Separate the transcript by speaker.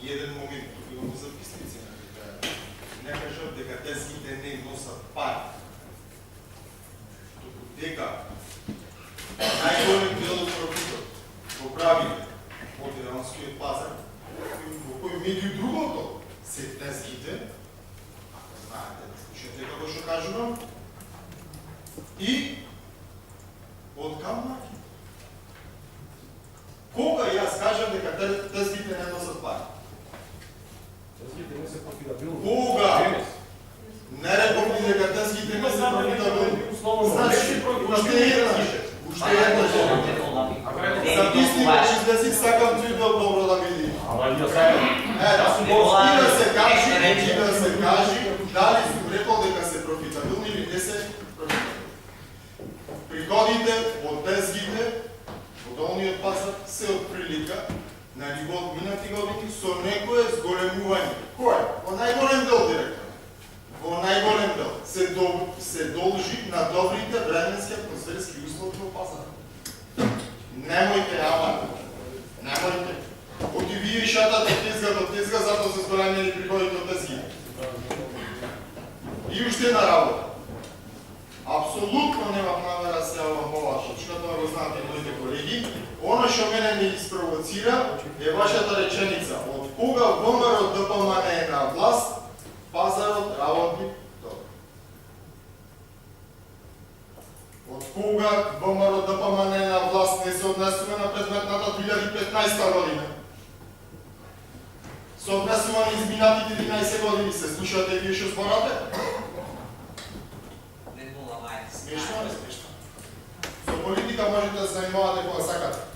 Speaker 1: еден момент, тук имаме записници, не кажат дека тезгите не носат пари. Дека најголем дел од профитот го правите од иранскиот пазар, во кој меѓу другото се тезгите, ако знаете, слушате како што кажувам, и од камнаки. Кога јас кажам дека тезгите не носат пари?
Speaker 2: Тезгите не се профитабилни.
Speaker 1: Кога? Не реков ли дека тезгите не се профитабилни? Значи, уште една. Записникот ќе излези, сакам твитот добро да види.
Speaker 2: Ама ја сега.
Speaker 1: И да се кажи, дали сум рекол дека се профитабилни или не се профитабилни. Приходите од тезгите, од долниот пазар, се отприлика на ниво од минати години со некое зголемување. Кој? Во најголем дел, директор. Во најголем дел се должи на добрите временски атмосферски услови во пазарот. Немојте, ама. Немојте. Оти вие шатате тезга до тезга, затоа се зголемени приходите од тезги. И уште една работа. Апсолутно немам намера се јавам ова точка, тоа го знаат и моите колеги. Оно што мене ме испровоцира е вашата реченица. Од кога ВМРО ДПМН е на власт, пазарот работи добро. Од кога ВМРО ДПМН е на власт не се однесува на предметната 2015 година. Се однесува на изминатите 11 години. Се слушате вие што зборате? Смешно, не смешно. Со политика можете да се занимавате кога сакате.